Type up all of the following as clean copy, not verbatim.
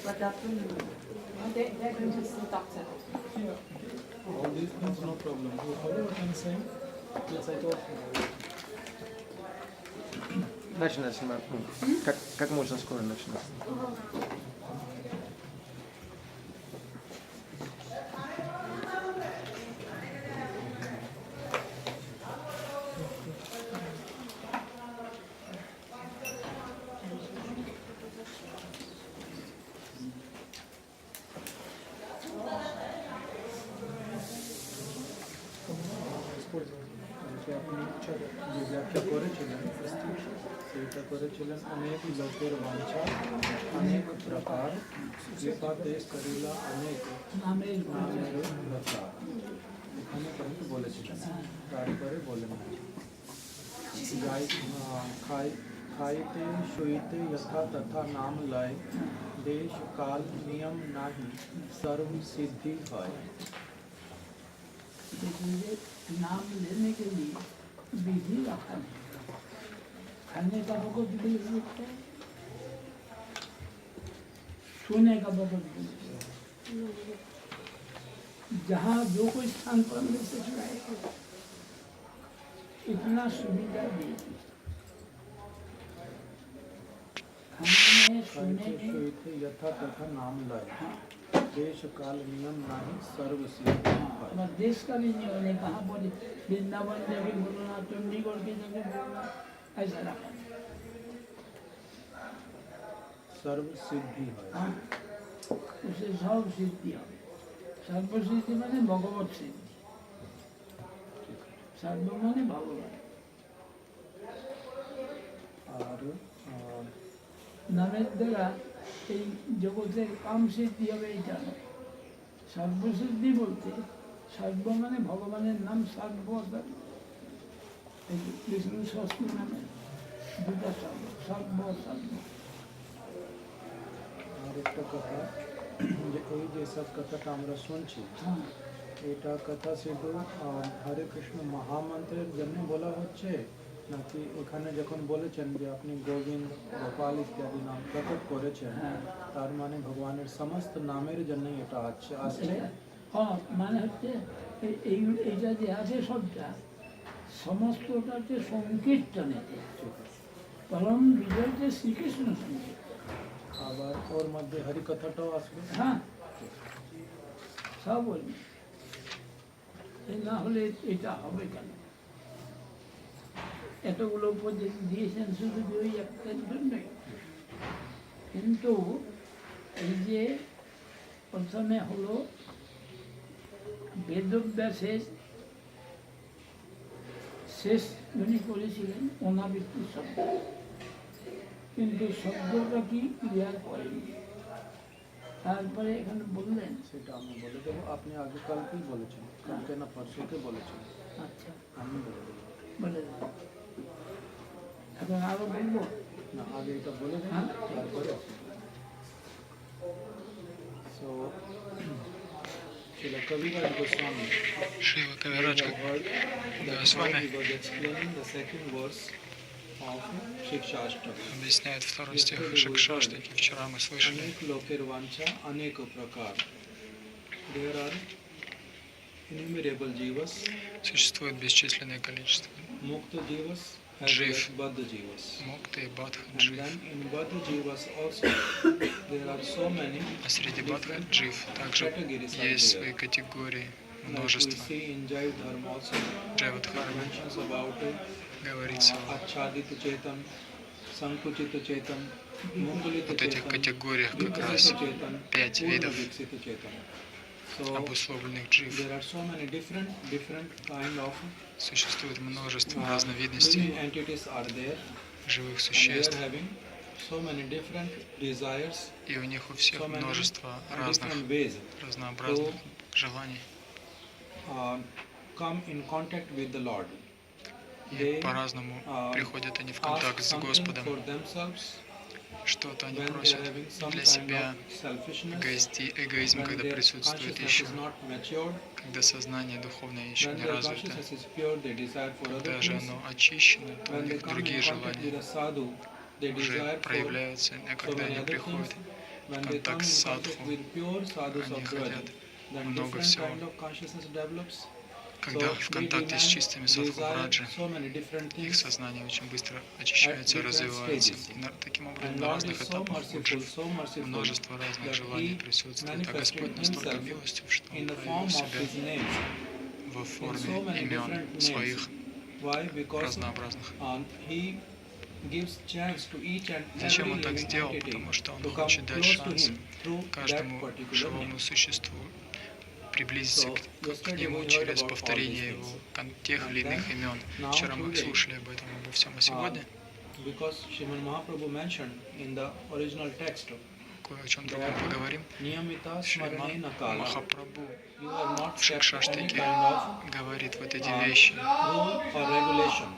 But they're going to see doctor. Yeah. All these things, no problem. You follow what I'm saying? Yes, I told you. Начинать снимать. Как можно скоро начинать? व्याख्या করেছিলেন সেটা করেছিলেন অনেক লোকের বাঞ্ছা অনেক প্রকার কৃপা দেশ করিলা অনেক নামের প্রকার এখানে পর্যন্ত বলেছিলেন তারপরে বলেন খাইতে শুইতে যথা তথা নাম লয় দেশ কাল নিয়ম নাহি सर्व सिद्धि হয়। नाम लेने के लिए विधि रखा नहीं, खाने का बहुत विधि रखते हैं, सोने का बहुत विधि, जहाँ जो कोई स्थान पर मिल सकता है इतना सुविधा दी। खाने में सोने में यथा तथा नाम लाए देश काल नियम नहीं सर्व सिद्धि और देश का भी नियम नहीं, कहाँ बोले वृंदावन जगह बोलना, चंडीगढ़ की जगह बोलना, ऐसा रखा सर्व सिद्धि है। हाँ, उसे सब सिद्धि है। सर्व सिद्धि माने भगवत सिद्धि, सर्व माने भगवान। और नामेर द्वारा এই জগতের কাম সিদ্ধি হবে এইটা নয়। সর্বসিদ্ধি বলতে সর্ব মানে ভগবানের নাম সর্ব, বিষ্ণু ষষ্ঠী নামে দুটা সর্ব, সর্ব সর্ব। আর একটা কথা যে এই যে সব কথাটা আমরা শুনছি হ্যাঁ, এটা কথা শুধু হরে কৃষ্ণ মহামন্ত্রের জন্য বলা হচ্ছে নাকি এখানে যখন বলেছেন যে আপনি গোবিন্দ গোপাল ইত্যাদি নাম প্রকট করেছেন তার মানে ভগবানের সমস্ত নামের জন্য এটা আসছে। হ্যাঁ, মানে হচ্ছে এইটা যে আছে সবটা সমস্তটা হচ্ছে সংকীর্তনেতে, পরম বিজয় যে শ্রীকৃষ্ণ সঙ্গীত। আবার ওর মধ্যে হরি কথাটাও আসবে। হ্যাঁ, সব ওই না হলে এটা হবে কেন? এতগুলো উপদেশ দিয়েছেন শুধু ওই একটার জন্যই। কিন্তু এই যে প্রথমে হলো বেদব্যাসের শেষ উনি করেছিলেন অনাবৃত্তি শব্দ, কিন্তু শব্দটা কি ক্লিয়ার করেনি। তারপরে এখানে বললেন, সেটা আমি বলে দেবো, আপনি আগে কালকেই বলেছেন, কালকে না পরশুকে বলেছেন। আচ্ছা আমি বলে দেবো, বলে দেবো। এখন আরো বলবো না আগে এটা বলে দেন হ্যাঁ, তারপরে। So, Srila Kaviraj Goswami, Шрила Кавирадж Госвами he was explaining the second verse of Shikshashtaka. объясняет второй стих Шикшаштаки. Вчера мы слышали. Anek loker vancha aneka prakar. There are innumerable jivas, Существует бесчисленное количество mukta jivas, as well Jiv. as baddha jivas. мукты и бадха And джив. then in baddha jivas also, there are so many А среди бадха different джив также categories are есть there. свои категории, Like we множество. see in Jaiv Dharma also, Джайвадхарма mentions about говорится Achadita Chetan, Sankuchita Chetan, Mungulita вот этих Chetan, категориях как раз Vikasita Chetan, 5 видов Purvaviksita Chetan. So обусловленных джив. there are so many different kind of Существует множество разновидностей living entities are there, живых and they существ, are having so many different desires, и у них у всех so many множество разных, different ways разнообразных желаний. Come in contact with the Lord. И They по-разному приходят они в ask контакт с something Господом. for themselves Что-то они when they просят are having some для kind себя, of selfishness, эгоизм, when когда their присутствует consciousness еще, is not matured, когда сознание духовное еще when не their развито, consciousness is pure, they desire for other когда же things. оно очищено, то у When they них come другие in contact with желания a sadhu, they уже desire for проявляются, а so когда many они other things. приходят when they come контакт in с contact садху, with pure sadhus они of Braj, хотят then много different всего. kind of consciousness develops. Когда So в we контакте с demand, чистыми садху desire Браджи, so many different их things, сознание очень быстро очищается и different развивается. stages. И таким образом and на Lord разных is so этапах merciful, уджив so merciful множество разных that желаний He присутствует, а manifested Господь настолько Himself милостив, что in Он the проявил form of себя His names, во in so форме many имен different своих names. Why? Because разнообразных. He gives chance to each and Зачем every Он так living сделал? entity Потому что Он to come хочет дать close to шанс Him through that каждому particular живому name. существу приблизиться So, к yesterday Нему we heard через about all повторение these Его things. тех And или иных then, имен. now Вчера мы today, слушали об этом, обо всем, а сегодня Because Srimad Mahaprabhu mentioned in the original text, кое о чем другом поговорим. Niyamita Шриман Smaranena Kala, Махапрабху you have not в kept any Шикшаштаке kind of говорит вот эти вещи. rule or regulation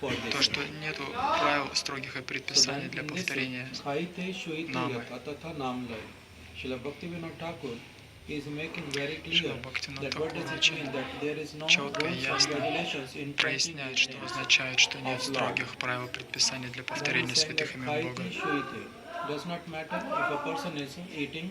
for То, this. что нету правил строгих и So предписаний then для in this повторения Khaite Shuite Namы. Yatatha Namlay, Srila Bhaktivinoda Thakur is making very Шрила clear Бхактивинода that what Тхакур does it очень mean that there is no четко и rules and ясно regulations in chanting проясняет, these что names. означает, что нет of Lord. строгих правил и предписаний для Then повторения he's saying святых that имен Бога. Khaite Shuite does not matter if a person is eating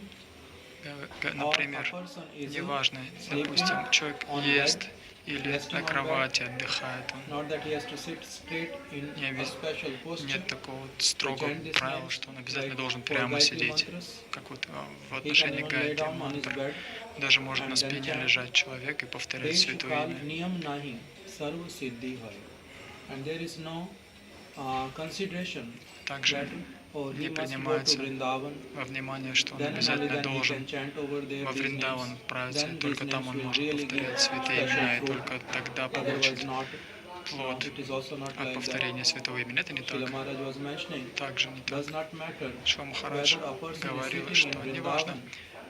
or a Например, person is неважно, sleeping допустим, человек on ест bed, или resting на on кровати отдыхает, он not that he has to sit straight in Не a обяз- special posture. нет такого вот строгого chant these правила, names, что он обязательно like должен for прямо Gayatri сидеть, mantras. как вот в He can отношении even lay Гайатри down on his мантры. bed. Даже может and на then спине chant. лежать человек и повторять Desh святое kal имя. niyam nahi sarva siddhi hai. And there is no consideration Также that he не must go to принимается Vrindavan. во внимание, что он Then and only обязательно then he должен can chant over there во these Вриндаван names. отправиться, и Then только these там names он will может really give повторять святые имена, special и fruit. только тогда Otherwise получит not. плод It is also not от like that. повторения святого имени. Это не Srila так. Maharaj was mentioning, Также не так. does not matter Шила Махарадж whether a person is говорил, sitting что in неважно, Vrindavan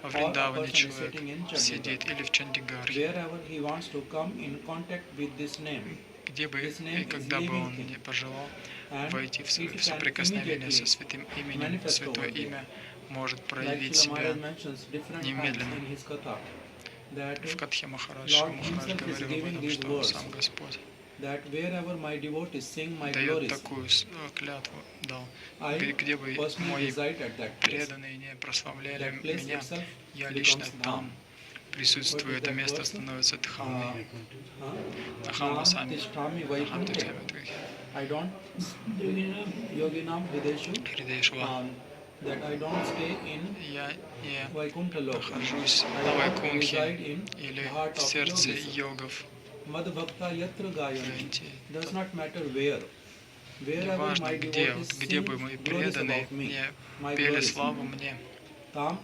во or a Вриндаване person is человек sitting in Chandigarh. сидит или в Чандигархе, Wherever he wants to come in contact with this name, где бы His и name is когда бы living он thing. не пожелал and войти в it can соприкосновение со immediately святым именем, manifest святое over there. имя может Like проявить Srila себя Maharaj mentions different times немедленно. in his katha, that В Катхе Махарадж Шила Lord Махарадж himself is говорил об giving этом, these что words. сам Господь that wherever my devotees sing my дает glories, такую клятву, дал, I где бы personally мои reside at that place. преданные не прославляли That place меня, itself я лично becomes там Dham. присутствую, What is это that место verse? становится Дхаммой. Huh? Дхамма Nam сами. tishtami Дхам vaikunte. Титхами I don't, Yoginam, yoginam hrideshu, Хридешва. that I don't stay in Я не Vaikuntha Loka. нахожусь I на don't Вайкунхе reside in или the heart в of сердце yogis. йогов. Madhbhakta yatra gayanti. Гаянти. Does not matter where. Wherever Неважно my где, devotees где sing бы мои glories преданные about me, не my пели glories. славу мне, Tam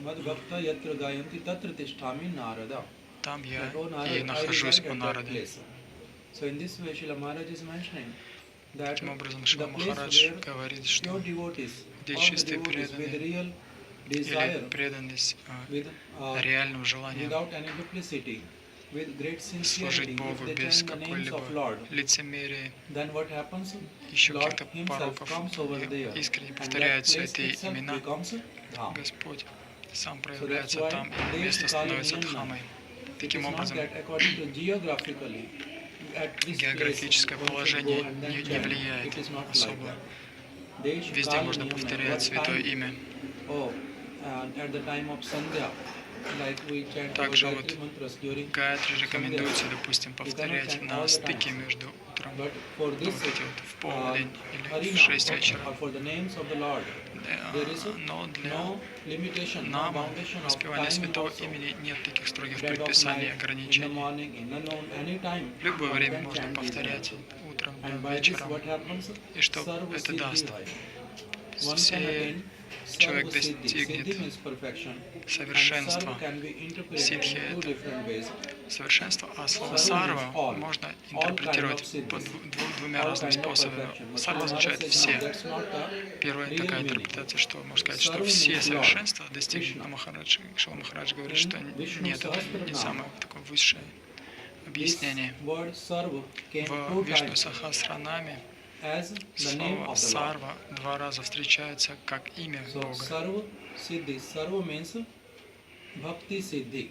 Madhbhakta yatra gayanti tatra tishtami narada. там я That, oh, и Narada, I нахожусь reside у at that Нарады. place. So in this way, Srila Maharaj is mentioning that Таким образом, the Шила place Махарадж where говорит, pure что devotees, где all the чистые devotees with преданные real или desire, преданность with реальным желанием without any duplicity, with great служить sincerity, Богу if they без chant the names какой-либо of Lord, лицемерия, then what happens? еще Lord каких-то himself пороков, comes over и there, искренне and повторяют that place святые itself имена, becomes Dham. Господь сам So that's проявляется why там, и they место used to call it становится Niyam. Дхаммой. It is Таким not образом, that according to geographically, at this place, географическое one should положение go and then не chant. влияет It is not like особо. that. Desh Везде Kal можно Niyam. повторять What святое time? имя. Oh, and at the time of Sandhya, like we chant our Также Gayatri вот mantras during Гайатри Sandhya. рекомендуется, допустим, повторять на стыке между утром, But for ну, this вот эти вот в полдень или в Harina, 6 вечера. or for the names of the Lord, there is Но для no limitation, no нам foundation of воспевания timing святого also. имени нет таких строгих Dead of предписаний, night, in the ограничений. morning, in the noon, any time, В любое one время can можно chant these повторять names. утром, And днем, by this вечером. what happens? И что Sarva это siddhi даст? hai. One can Все attain человек sarva siddhi. достигнет Siddhi means perfection. And совершенства. sarva can be interpreted Сидхи in two это different ways. совершенство, а слово Sarva сарва means all. можно All kind интерпретировать of по siddhis. двумя All разными kind of способами. perfection. But Сарва Srila означает Maharaj says, все. no, that's not the Первая real такая meaning. интерпретация, что можно сказать, что Sarva все means Lord, совершенства достигнут. Krishna. А Махарадж, Шила Махарадж говорит, что Vishnu нет, это не Sahasranam. самое такое высшее This объяснение. word sarva came В two Вишну times Сахасранаме as the name слово of the Lord. сарва два раза встречается как имя So Бога. sarva siddhi. Sarva means bhakti siddhi.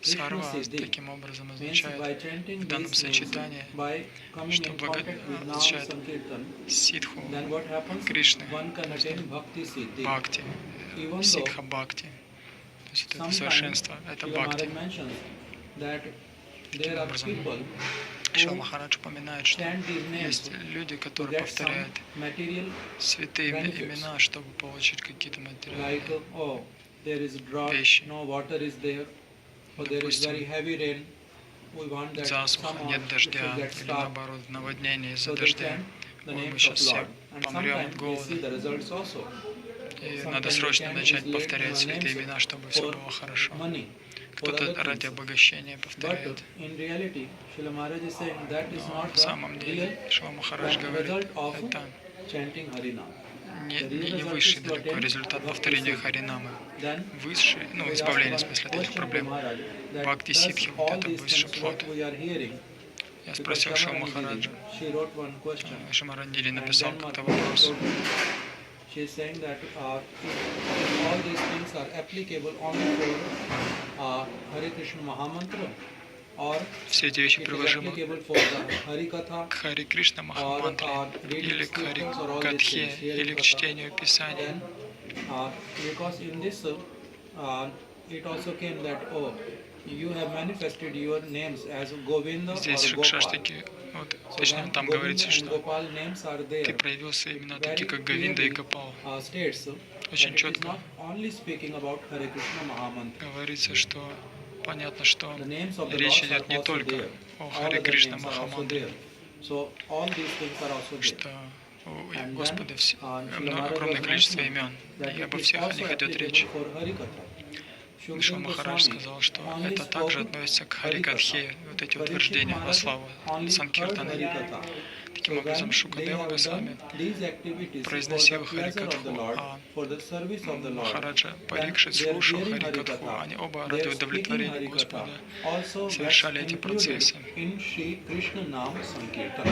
Krishna Сарва Siddhi таким образом means означает by chanting в данном these names, сочетании, by coming что in contact with Nam означает Sankirtan, ситху then what happens? Кришны, One can attain Bhakti Siddhi. бхакти, Even though ситха бхакти. То есть это sometimes совершенство, это Srila бхакти. Maharaj mentions that there Таким are образом, people Шрила who Махарадж упоминает, что chant these names есть люди, to которые get some повторяют material святые benefits. имена, чтобы получить какие-то like, материальные oh, there is drought, вещи. no water is there, or there is Допустим, very heavy rain. We want that засуха, somehow нет it дождя, should get или stopped. наоборот наводнение из-за So they дождя. chant the Ой, мы names сейчас of все Lord. And помрем от sometimes we see the голода. results also. И Sometimes надо they срочно chant начать these повторять святые names имена, чтобы все for было хорошо. money, for Кто-то other ради things. обогащения But повторяет. in reality, Srila Maharaj is saying that is Но not на самом the деле real Шрила Махарадж говорит, result of это chanting Harinam. не высший далеко результат повторения Харинамы. Then Высший, ну, we избавление, в ask смысле, от one этих question to проблем. Maharaj that Бхакти does ситхи, вот all это these высший things плод. what we are hearing. Я Because спросил Шрила Shamarani Махараджа, Didi, she wrote one question, Шамаранили and написал then как-то Maharaj вопрос. told me, she is saying that if all these things are applicable only for Hare Krishna Mahamantra, or Все эти вещи it is приложимы applicable for the Harikatha, к Хари Кришна Махамантре, или к Хари Катхе, или к чтению Писания. then because in this it also came that oh, you have manifested your names as Govinda Здесь or в Gopal. Шикшаштаке, вот, So точнее when там Govinda говорится, and что Gopal names are there, ты проявился именно it такие, very как Говинда и clearly, Гопал. States Очень that it is четко not only speaking about Hare Krishna Mahamantra. Говорится, что понятно, что The names of the речь Lords идет are не also только there. о All Харе other Кришна names are also Махамантре, there. So all these things are also there. что у And Господа then, Srila Maharaj огромное was количество mentioning имен, that и it обо is всех о also них идет applicable речь. for Harikatha. Шрила Махарадж сказал, что only это также spoke относится к Хари Harikatha. Катхе, вот эти Parikshit утверждения во Maharaj славу only heard Санкиртаны. Harikatha. Таким So образом, when Шукадева they have Госвами done these activities for произносил the pleasure of the Харикатху, Lord, а for the service of the Lord, Махараджа then Парикшит they are слушал hearing Харикатху, Harikatha. они оба They ради are speaking удовлетворения Harikatha. Господа Also gets совершали эти included процессы. in Shri Krishna Nam Sankirtan.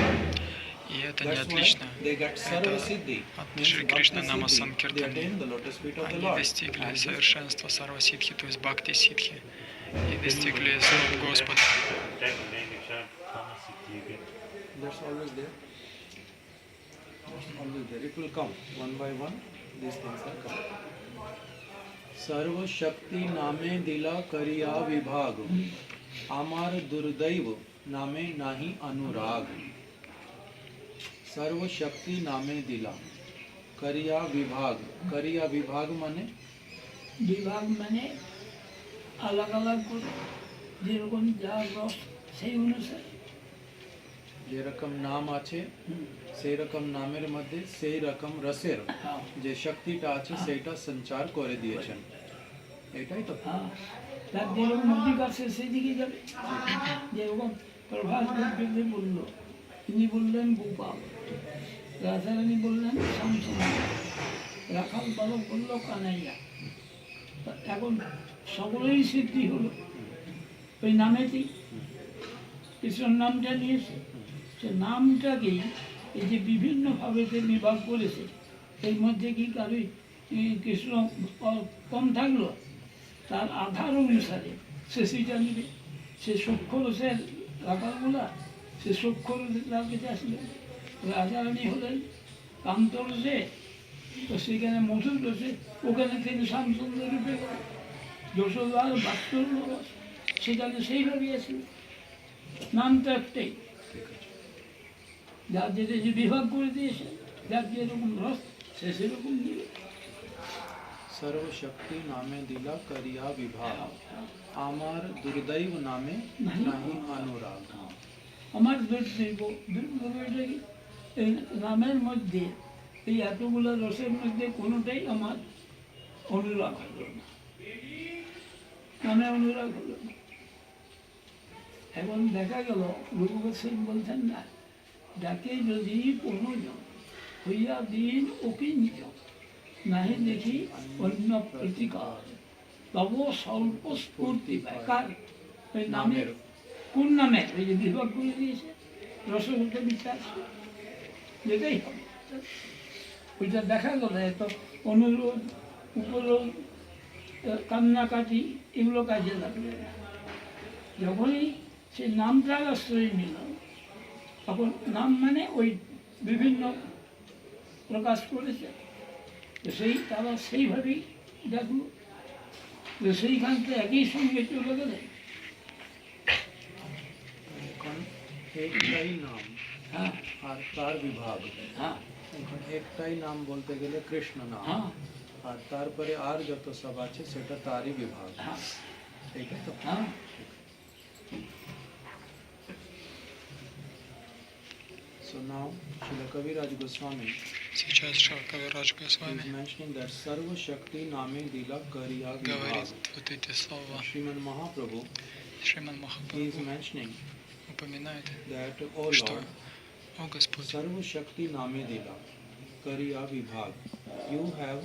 И это не That's why отлично. they get Sarva Это Siddhi. от Means Шри Кришна Bhakti Нама Siddhi. They Санкиртани. attain the lotus feet of the Они Lord. достигли And this- совершенства Сарва Ситхи, то есть Бхакти Ситхи, и достигли слов Господа. That's always there. That's always there. It will come one by one. These things are coming. सर्व शक्ति नामे दिला करिया विभाग आमार दुर्दैव नामे नाही अनुराग सर्व शक्ति नामे दिला करिया विभाग माने বিভাগ মানে আলাদা আলাদা করে যেরকম যার রস সেই অনুসারে যেরকম নাম আছে সেই রকম নামের মধ্যে সেই রকম রসের হ্যাঁ যে শক্তিটা আছে সেটা সঞ্চার করে দিয়েছেন এটাই তো হ্যাঁ তার যেরকম অধিকার সে সেদিকে যাবে যেরকম প্রভাস দেবদেব বলল তিনি বললেন গোপাল রাধারানী বললেন শ্যামসুন্দর রাখাল বালক বলল কানাইয়া তা এখন সকলেই সিদ্ধি হলো ওই নামেতেই কৃষ্ণর নামটা নিয়েছে সে নামটাকেই এই যে বিভিন্নভাবে যে বিভাগ করেছে এর মধ্যে কি কারোই কৃষ্ণ কম থাকলো তার আধার অনুসারে সে সেইটা নেবে সে সূক্ষ্ম রসের রাখালগুলা সে সূক্ষ্ম রসের কাছে আসলে রাজারানী হলেন কান্ত রসে তো সেখানে মধুর রসে ওখানে থেকে শ্যামসুন্দর রূপে যশোদার বাস্তব রস সেখানে সেইভাবে আছে নাম তো একটাই যার যেটা যে বিভাগ করে দিয়েছে যার যেরকম রস সে সেরকম দিবে सर्व शक्ति नामे दिला करिया विभाग आमार दुर्दैव नामे नहीं अनुराग আমার দুর্दैব দুর্दैবটা কি এই নামের মধ্যে এই এতগুলো রসের মধ্যে কোনোটাই আমার অনুরাগ হলো না নামে অনুরাগ হলো না এখন দেখা গেল রঘুবর সিং বলছেন না ডাকে যদি কোনো জন হইয়া দিন ওকে নিজ নাহি দেখি অন্য প্রতিকার তব স্বল্প স্ফূর্তি পায় কার ওই নামের কোন নামে ওই যে বিভাগ করে দিয়েছে রসগোল্লা বিচার যেটাই হবে ওইটা দেখা গেল এত অনুরোধ উপরোধ কান্নাকাটি এগুলো কাজে লাগবে না যখনই সে নামটার আশ্রয় নিল, তখন নাম মানে ওই বিভিন্ন প্রকাশ করেছে, তো তারা সেইভাবেই দেখলো, তো সেইখান থেকে একই সঙ্গে চলে গেলে। এখন একটাই নাম হ্যাঁ আর তার বিভাগ। হ্যাঁ এখন একটাই নাম বলতে গেলে কৃষ্ণ নাম, হ্যাঁ আর তারপরে আর যত সব আছে সেটা তারই বিভাগ। হ্যাঁ ঠিক আছে তো? হ্যাঁ। So now Srila Kaviraj Goswami Сейчас Шрила Кавирадж is Госвами mentioning that Sarva Shakti Name Dila Kariya Vibhag. говорит вот эти слова. Sriman Mahaprabhu Шриман is Махапрабху mentioning упоминает, that, O что Lord, «О Господь, Sarva Shakti Name Dila Kariya Vibhag, you have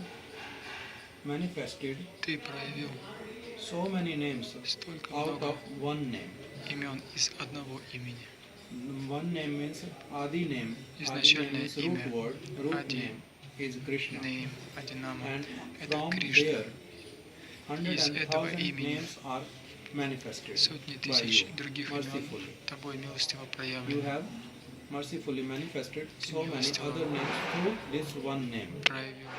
manifested Ты проявил so many names столько out много of one name. имен из одного имени». One name means Adi name. Adi name Изначальное means root имя. word. Root Ади. name is Krishna. Name, Адинама, And это from Кришна. there, hundred Из and этого thousand имени names are manifested Сотни by тысяч you других имен mercifully. Тобой милостиво You проявлены. have mercifully manifested so many Милостиво. other names through this one name. Проявил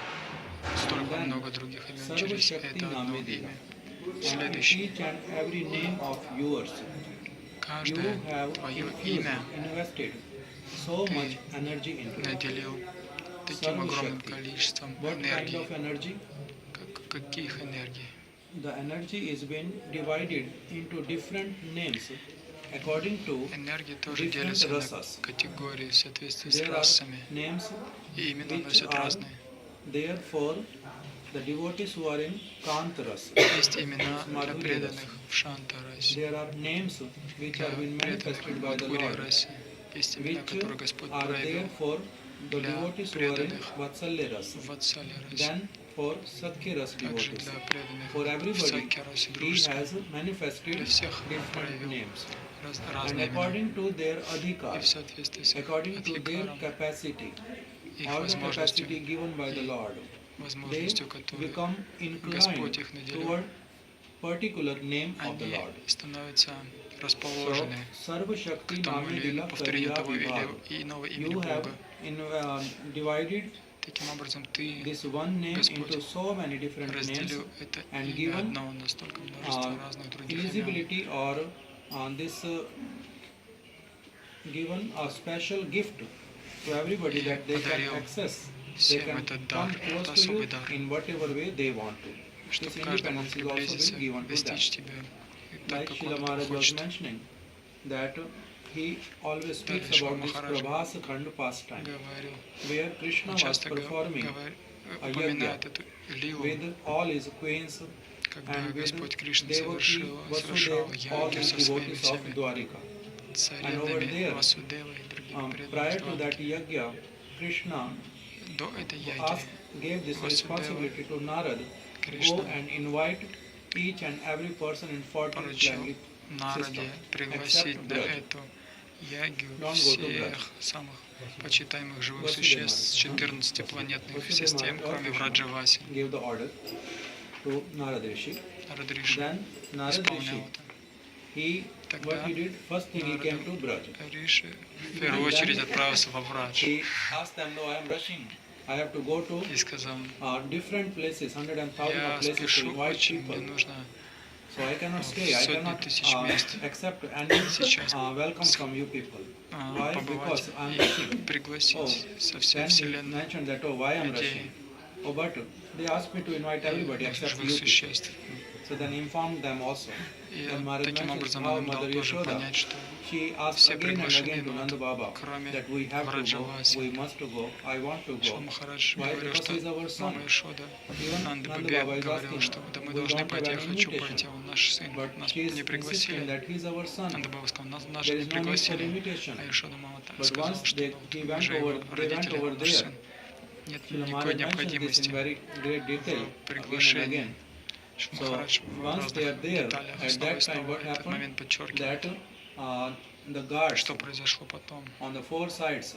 столько Then, много других имен Sarva через Shakti это одно Namedila. имя. And Следующий. each and every name of yours, you Каждое have твое infused, имя invested so Ты much energy into it. наделил таким Sarva огромным Shakti. количеством What kind энергии. of energy? Каких энергий? The energy is been divided into different names according to Энергии тоже different делятся на rasas. категории в соответствии с There are расами. names И имена which носят are разные. there for the devotees who are in Kantaras. Есть имена для Madhurya преданных в Шанта-расе. There are names which Для are been преданных manifested в by the Lord, Мадхурья-расе. Есть имена, which которые Господь are there проявил for the для devotees who are in преданных Vatsalya Rasa. в Ватсале-расе. Then for Satya Rasa Также devotees. для преданных For в everybody, Сакья-расе he дружеском. has manifested Для всех different проявил names. And разные имена. according to their И в adhikar, соответствии с их according to their адхикаром, capacity, их all the возможностью, capacity given by the Lord, they возможностью, которые become inclined Господь их наделил, toward particular name of the они Lord. становятся So, расположены Sarva Shakti к тому Name или Dila повторению Kariya того или Vibhag. иного имени You have Бога. divided Таким образом, Ты this one name Господь, into so many different names разделил это and имя given одно на столько множество разных других имен. eligibility or given a special gift to everybody И that they can подарил access. They всем can этот come дар, close это to you особый дар, in whatever way they want to. чтобы This каждый мог independence is also приблизиться, been given to them. достичь Тебя, и так, Like как Srila Он Maharaj этого was хочет. mentioning that he always speaks Shri about this Maharaj Prabhas Khand pastime, Говорил, where Krishna он was часто performing упоминает эту лилу, with all his queens когда and with Господь Кришна Devaki, совершал Vasudev, all яги his со своими devotees of всеми Dwarika. And over царевнами there, Васудевой и другими Prior преданными to that Дварики. yajna, Krishna До этой яги gave this Vasudeva, responsibility to Narad, go Krishna and invite each and every person in 14 поручил planetary Нараде system, пригласить except на Braj. эту ягью Don't go to Braj. всех самых почитаемых живых Vasudeva существ с Maharaj. 14 планетных Vasudeva систем, Maharaj, кроме Krishna, Враджаваси. gave the order to Narad Rishi. Радриши Then Narad Rishi, исполнял это. what he did, first thing he came to Braj. Риши в первую очередь отправился во Врадж He asked them, no, I am rushing. I have to go to и сказал, different places, hundred and thousand я of places to спешу invite очень, people. мне нужно So I cannot stay. I сотни cannot тысяч мест accept any сейчас welcome from you people. Why? побывать Because I am и rushing. пригласить со всей Then he вселенной mentioned that, oh, why I am людей, rushing? Oh, but they asked me to invite everybody except живых you people. существ. So then he informed them also. И Then Maharaj таким mentions образом how он им дал Mother тоже Yashoda, понять, что she asked все again and приглашены again to будут, Nanda Baba кроме that we have to go, Враджаваси. we must to go, I want to Шри go. Махарадж Why? говорил, Because что he is our son. мама Ишода, Even Нанда Nanda Бабе Baba is говорил, asking, что да мы we должны don't have пойти, я an хочу invitation. пойти, он наш сын, But нас she is не insisting пригласили. that he is our son. Нанда Баба сказал, нас There не is no need for пригласили. invitation. А Ишода мама так But сказала, once что they, ну, he вот went мы же его over, they went родители, over наш there. сын. Нет Srila никакой Maharaj mentions this in необходимости very great detail again and приглашения. again. Шри So Махарадж в once they are разных there, деталях at снова и that time снова what этот happened? момент подчеркивает. That the guards Что произошло потом? on the four sides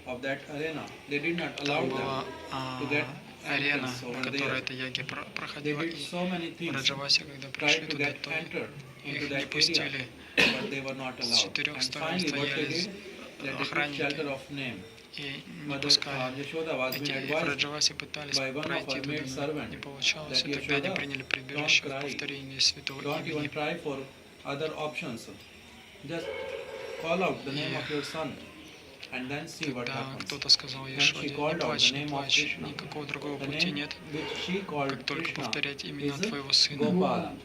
of that arena, they did not allow Там была them to get арена, entrance на over которой there. эта яги They проходила, did и so many things, Раджаваси, когда tried пришли to туда, get то entered, Их into не that area, пустили. but they were not С allowed. четырех And сторон finally, what they стояли did, they took охранники shelter of name. и не Mother пускали. Yashoda was being Эти advised Враджаваси пытались by one of пройти her туда, maid но servant не получалось, that и тогда они Yashoda, приняли don't прибежище в cry, повторении святого don't even имени. try for other options. Just call out the name of your son and then see what Тогда happens. кто-то сказал When she Ешоде, не called out плачь, the не name of плачь, Krishna, никакого другого the пути name нет, which she called как только Krishna повторять имена is твоего сына. Gopal.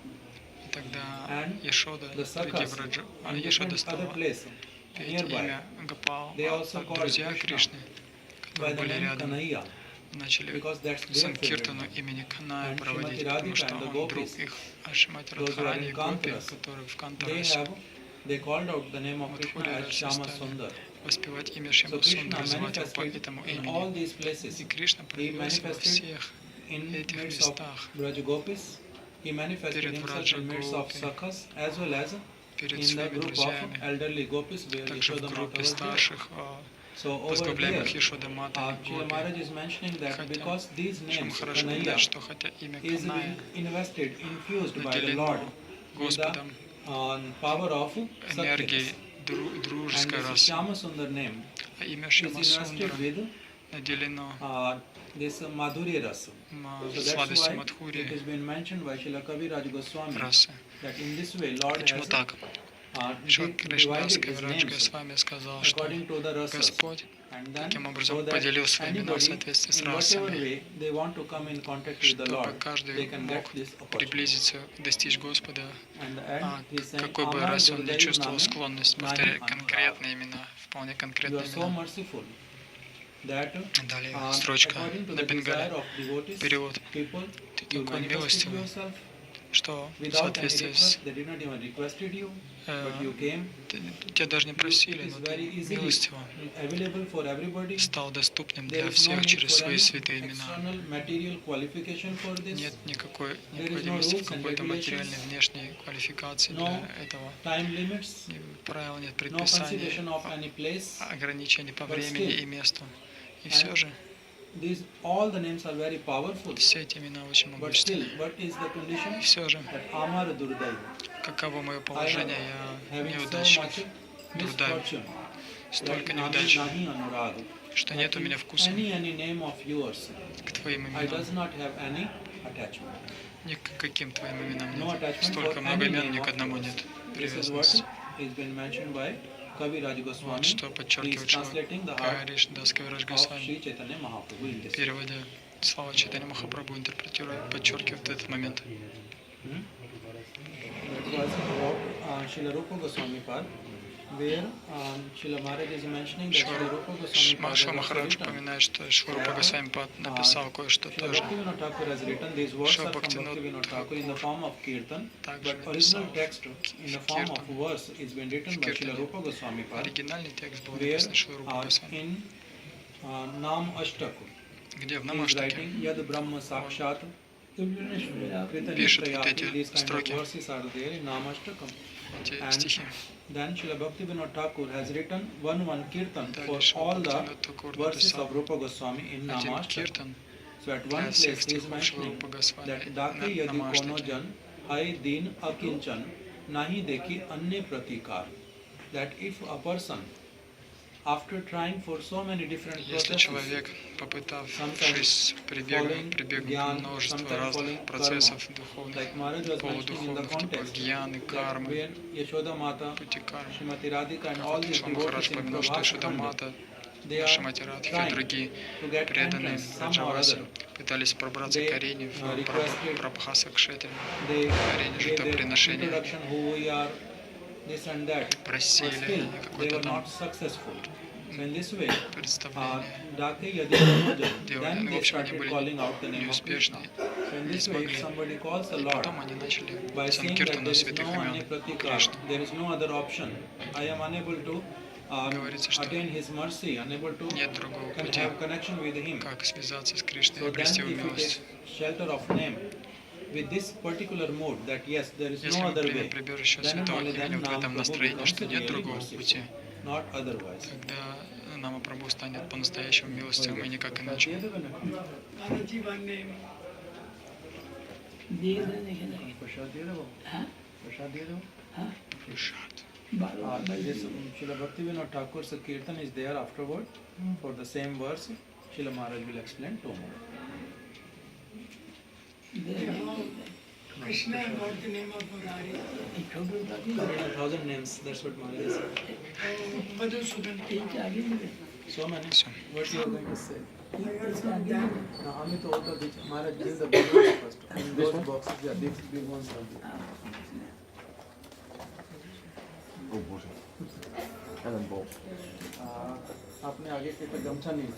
И тогда And Ешода, the среди Sakhas in Ешода different стала other places петь nearby, имя Гопал, they also called друзья Krishna Кришны, by которые the были name рядом, Kanhaiya, начали because that's their favorite Санкиртану name. имени Каная And проводить, Shrimati потому Radhika что and the он друг Gopis, их. А Шримати those who are Радхарани in и Гопи, Kantaras, которые в they Кантарасе, called out the name of Krishna Мадхури as Расе Shama стали Sundar. воспевать имя So Шьяма Krishna Сундара, звать его по manifested этому in all имени. these places. И Кришна He проявился во manifested всех in этих midst of местах, Braj Gopis. He manifested перед himself in midst of Враджагопи, Sakhas as well as перед in the своими group of друзьями, elderly Gopis where также в Yashoda Mata группе was there. старших, So over there, возглавляемых Ешода Матой и Srila Гопи. Maharaj is mentioning that Хотя because these Шри names, Махарадж Kanhaiya, упоминает, что хотя имя is Каная invested, infused by the Lord наделено with the Господом power of энергией Sakyas. And дружеской this расы, Shama Sundar name а имя is Шьяма invested Сундара with наделено this Madhurya Rasa. So that's сладостью why it Мадхури has been mentioned by Srila Kaviraj Goswami расы. that in this way Lord Почему has так? Кришнадас divided his Кавирадж names Госвами сказал, что according to the rasas. Господь And then, таким so образом that поделил свои имена в anybody, соответствии с in whatever расами, way they want to come in contact with the чтобы Lord, they каждый can мог get this opportunity. приблизиться, достичь Господа, And а he's saying, какой бы Amar расе он не Durdayu чувствовал Name, склонность Nahi повторять Ankar. конкретные имена, вполне You конкретные are so имена. merciful that Далее строчка according to на the desire бенгале, of devotees, перевод. people, Ты you такой manifested милостивый, yourself что в without any соответствии с... request. They did not even requested you, but you came. Тебя даже не просили, It is но ты very easily милостиво available for everybody. стал доступным There для is no всех need через for свои any святые имена. external material qualification for this. Нет никакой There is no необходимости в rules and какой-то материальной regulations, внешней квалификации no для этого. time limits, Ни правил нет, no предписаний, consideration of any place. ограничений по But времени still, и месту. И and все же all the names are very powerful. все эти имена очень But still, могущественны. what is the condition? И все же, That Amar Durdayu. каково мое положение, я Having so неудачлив, much трудаю, misfortune, столько that неудач, nahi anurag, что that нет у меня вкуса any name of yours, к твоим I именам. does not have any attachment. Ни к каким твоим именам No нет. attachment Столько for много any имен, name ни к of одному yours. нет This is what привязанности. has been mentioned by Kaviraj Goswami. Вот что He is подчеркивает translating the heart Кариш Даскавирадж of Госвами. Sri Chaitanya Mahaprabhu in this. Переводя слова Чайтанья Махапрабху, интерпретируя, подчеркивает этот момент. That was about Srila Rupa Goswami Pad, where Srila Maharaj is mentioning that Srila Rupa Goswami Pad Шва has Махарадж written. упоминает, что Шварупа Госвами Пад написал кое-что Srila тоже. Bhaktivinoda Thakur has written these words Srila are from Bhaktivinoda Bhaktivinoda Thakur in the form of kirtan, также but original написал text in the form of kirtan. verse is been written by Srila Rupa Goswami Pad, Оригинальный текст был where написан Шварупа Госвами, in Nam Ashtaku где в he is Намаштаке writing Yad Brahma Sakshat Kritani пишет вот Prayati. эти These kind of строки, verses are there in Nam Ashtakam. эти And стихи. then Srila Bhaktivinoda Thakur has written one kirtan for Далее Шри all the Бхактивинод Тхакур verses написал of Rupa Goswami in один Namashtakam. киртан So at для one всех place he is стихов mentioning Шварупа Госвами that Dake на yadi kono Намаштаке. jan hai din akinchan nahi dekhi anye pratikar. That if a person, after trying for so many different Если processes, человек, попытавшись прибегнуть к множеству разных процессов духовных, like Maharaj was mentioning in the полудуховных, типа context, гьяны, that кармы, where Yashoda Mata, пути кармы, Shrimati Radhika and как all вот these Шва Махарадж devotees in упомянул, что Prabhas Ишода Khanda, Мата, they are Шримати Радхи и trying другие to get преданные entrance somehow or Раджаваси other. пытались пробраться They к арене в requested, Прабхаса Кшетре, They арене gave their жертвоприношения, introduction who we are, this and that. But просили still, they какой-то were там not successful. So in this way, представление, Dake Yadi Manojan, делали, then ну, в they общем, они started были calling out the name of Krishna. неуспешны, So in не this way, if смогли. somebody calls the И Lord потом они начали by saying that санкиртану there is святых no имен Anya Pratikar, Кришны. there is no other option, I am unable to Говорится, что attain His mercy, unable to нет другого пути, have connection with Him. как связаться с Кришной и So then, обрести его if you милость. take shelter of name with this particular mode, that yes, there is Если no мы other примем way, прибежище then and святого only имени then вот в Nam этом Prabhu настроении, becomes что нет really другого merciful, пути, not otherwise. тогда Нама Прабху станет по-настоящему милостивым и никак иначе. দিয়ে দেন এখানে। হ্যাঁ प्रसाद दे दो। हाँ बारह This Srila Bhaktivinoda Thakur's Kirtan is there afterward for the same verse. Srila Maharaj will explain two more. Krishna, what the name of Murari? There are 1,000 names, that's what Maharaj is saying. Madhusudan. So many. So. What you are going to say? No, Amit also Maharaj give the big ones first. In those boxes, yeah, these big ones are there. Oh, Boże. Jeden bol. आपने आगे के गमछा नहीं